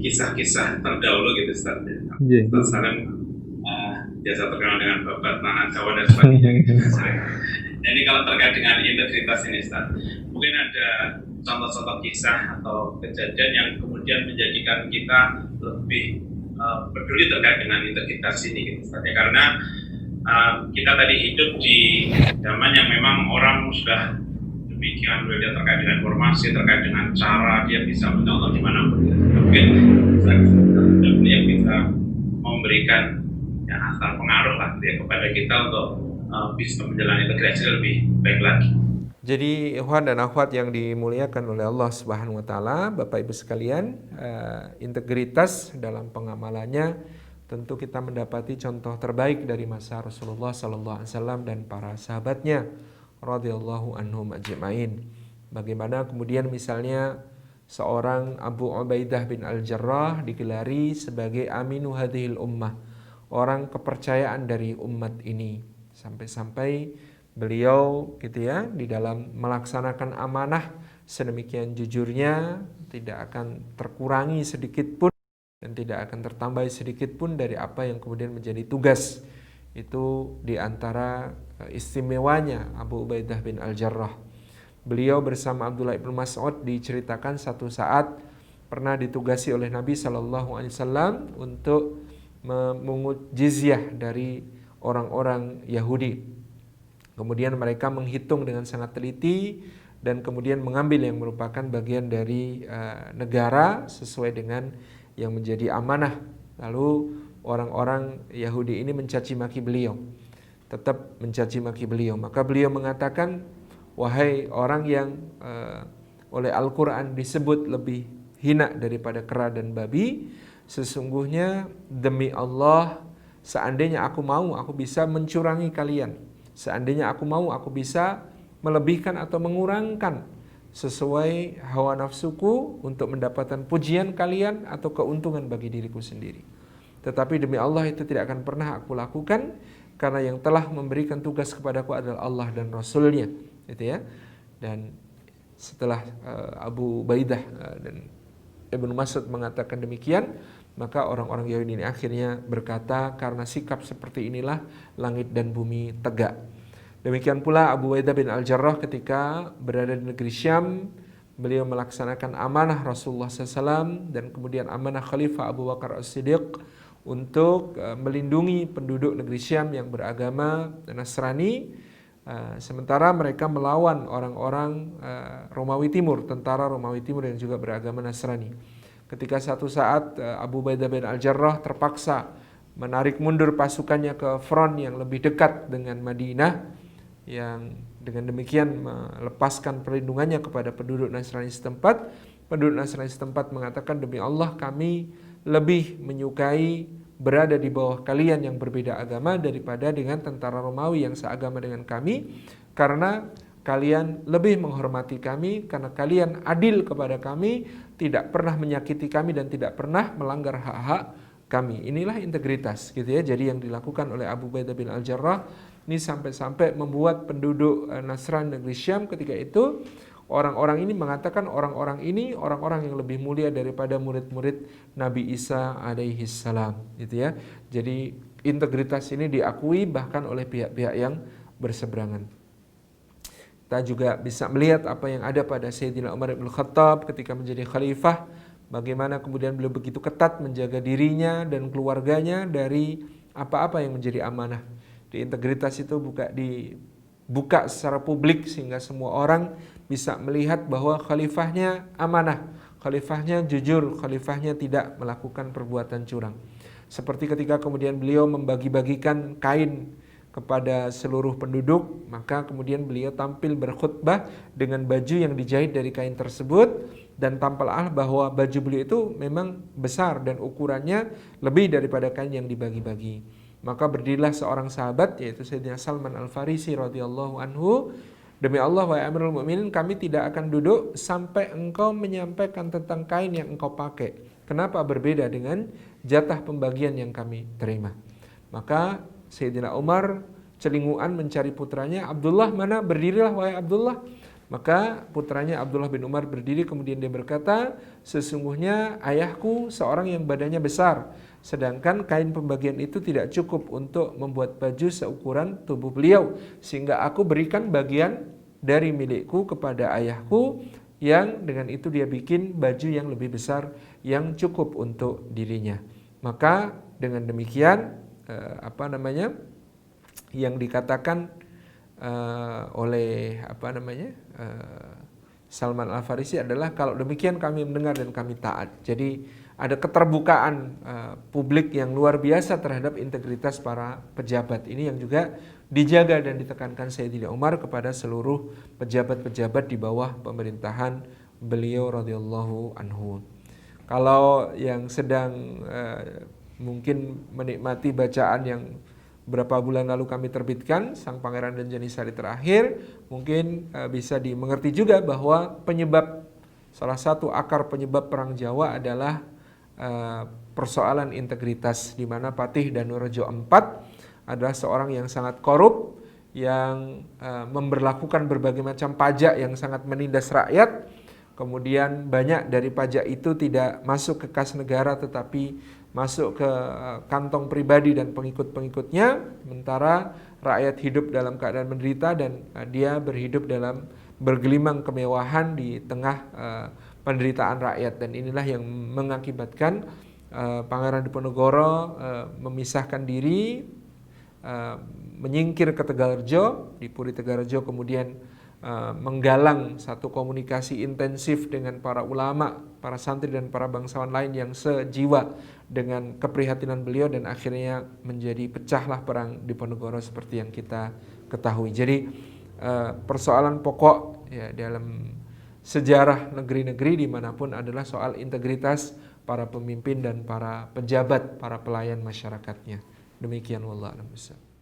kisah-kisah terdahulu gitu Ustaz. Iya. Ustaz Salim biasa terkenal dengan babat tanah Jawa dan sebagainya gitu. Nah, ini kalau terkait dengan integritas ini Ustaz, mungkin ada contoh-contoh kisah atau kejadian yang kemudian menjadikan kita lebih peduli terkait dengan integritas ini gitu Ustaz. Ya, karena kita tadi hidup di zaman yang memang orang sudah demikian dia terkait dengan informasi, terkait dengan cara dia bisa mencontoh dimanapun. Mungkin yang bisa memberikan ya, asal pengaruh lah dia kepada kita untuk bisa menjalani integrasi lebih baik lagi. Jadi ikhwan dan akhwat yang dimuliakan oleh Allah Subhanahu wa taala, Bapak Ibu sekalian, integritas dalam pengamalannya tentu kita mendapati contoh terbaik dari masa Rasulullah sallallahu alaihi wasallam dan para sahabatnya radhiyallahu anhum ajma'in. Bagaimana kemudian misalnya seorang Abu Ubaidah bin Al-Jarrah digelari sebagai aminu hadhil ummah, orang kepercayaan dari umat ini, sampai-sampai beliau gitu ya di dalam melaksanakan amanah sedemikian jujurnya tidak akan terkurangi sedikit pun dan tidak akan tertambahi sedikit pun dari apa yang kemudian menjadi tugas. Itu diantara istimewanya Abu Ubaidah bin Al-Jarrah. Beliau bersama Abdullah ibn Mas'ud diceritakan satu saat pernah ditugasi oleh Nabi SAW untuk memungut jizyah dari orang-orang Yahudi. Kemudian mereka menghitung dengan sangat teliti dan kemudian mengambil yang merupakan bagian dari negara sesuai dengan yang menjadi amanah. Lalu orang-orang Yahudi ini mencaci maki beliau, tetap mencaci maki beliau. Maka beliau mengatakan, wahai orang yang oleh Al-Quran disebut lebih hina daripada kera dan babi, sesungguhnya demi Allah, seandainya aku mau, aku bisa mencurangi kalian. Seandainya aku mau, aku bisa melebihkan atau mengurangkan sesuai hawa nafsuku untuk mendapatkan pujian kalian atau keuntungan bagi diriku sendiri. Tetapi demi Allah itu tidak akan pernah aku lakukan, karena yang telah memberikan tugas kepadaku adalah Allah dan Rasulnya, gitu ya. Dan setelah Abu Ubaidah dan Ibnu Mas'ud mengatakan demikian, maka orang-orang Yahudi ini akhirnya berkata, karena sikap seperti inilah langit dan bumi tegak. Demikian pula Abu Ubaidah bin Al-Jarrah ketika berada di negeri Syam, beliau melaksanakan amanah Rasulullah SAW dan kemudian amanah Khalifah Abu Bakar As-Siddiq untuk melindungi penduduk negeri Syam yang beragama Nasrani, sementara mereka melawan orang-orang Romawi Timur, tentara Romawi Timur yang juga beragama Nasrani. Ketika satu saat Abu Ubaidah bin Al-Jarrah terpaksa menarik mundur pasukannya ke front yang lebih dekat dengan Madinah, yang dengan demikian melepaskan perlindungannya kepada penduduk Nasrani setempat. Penduduk Nasrani setempat mengatakan, demi Allah kami lebih menyukai berada di bawah kalian yang berbeda agama daripada dengan tentara Romawi yang seagama dengan kami, karena kalian lebih menghormati kami, karena kalian adil kepada kami, tidak pernah menyakiti kami dan tidak pernah melanggar hak-hak kami. Inilah integritas, gitu ya. Jadi yang dilakukan oleh Abu Ubaidah bin Al-Jarrah ini sampai-sampai membuat penduduk Nasrani negeri Syam ketika itu, orang-orang ini mengatakan orang-orang ini orang-orang yang lebih mulia daripada murid-murid Nabi Isa alaihi salam, gitu ya. Jadi integritas ini diakui bahkan oleh pihak-pihak yang berseberangan. Kita juga bisa melihat apa yang ada pada Sayyidina Umar bin Khattab ketika menjadi khalifah, bagaimana kemudian beliau begitu ketat menjaga dirinya dan keluarganya dari apa-apa yang menjadi amanah. Di integritas itu dibuka secara publik sehingga semua orang bisa melihat bahwa khalifahnya amanah, khalifahnya jujur, khalifahnya tidak melakukan perbuatan curang. Seperti ketika kemudian beliau membagi-bagikan kain kepada seluruh penduduk, maka kemudian beliau tampil berkhutbah dengan baju yang dijahit dari kain tersebut, dan tampaklah bahwa baju beliau itu memang besar dan ukurannya lebih daripada kain yang dibagi-bagi. Maka berdirilah seorang sahabat, yaitu Sayyidina Salman Al-Farisi radhiyallahu anhu, demi Allah wahai Amirul Mukminin, kami tidak akan duduk sampai engkau menyampaikan tentang kain yang engkau pakai. Kenapa berbeda dengan jatah pembagian yang kami terima? Maka Sayyidina Umar celinguan mencari putranya, Abdullah mana? Berdirilah wahai Abdullah. Maka putranya Abdullah bin Umar berdiri kemudian dia berkata, sesungguhnya ayahku seorang yang badannya besar, sedangkan kain pembagian itu tidak cukup untuk membuat baju seukuran tubuh beliau, sehingga aku berikan bagian dari milikku kepada ayahku, yang dengan itu dia bikin baju yang lebih besar yang cukup untuk dirinya. Maka dengan demikian yang dikatakan oleh Salman Al-Farisi adalah, kalau demikian kami mendengar dan kami taat. Jadi ada keterbukaan publik yang luar biasa terhadap integritas para pejabat ini, yang juga dijaga dan ditekankan Sayyidina Umar kepada seluruh pejabat-pejabat di bawah pemerintahan beliau radhiyallahu anhu. Kalau yang sedang mungkin menikmati bacaan yang berapa bulan lalu kami terbitkan, Sang Pangeran dan Janisari terakhir, mungkin bisa dimengerti juga bahwa salah satu akar penyebab Perang Jawa adalah persoalan integritas, di mana Patih Danurejo IV adalah seorang yang sangat korup, yang memberlakukan berbagai macam pajak yang sangat menindas rakyat. Kemudian banyak dari pajak itu tidak masuk ke kas negara tetapi masuk ke kantong pribadi dan pengikut-pengikutnya, sementara rakyat hidup dalam keadaan menderita dan dia berhidup dalam bergelimang kemewahan di tengah penderitaan rakyat. Dan inilah yang mengakibatkan Pangeran Diponegoro memisahkan diri, menyingkir ke Tegalrejo, di Puri Tegalrejo kemudian menggalang satu komunikasi intensif dengan para ulama, para santri dan para bangsawan lain yang sejiwa dengan keprihatinan beliau, dan akhirnya menjadi pecahlah Perang Diponegoro seperti yang kita ketahui. Jadi persoalan pokok ya dalam sejarah negeri-negeri dimanapun adalah soal integritas para pemimpin dan para pejabat, para pelayan masyarakatnya. Demikian wallahu a'lam bishawab.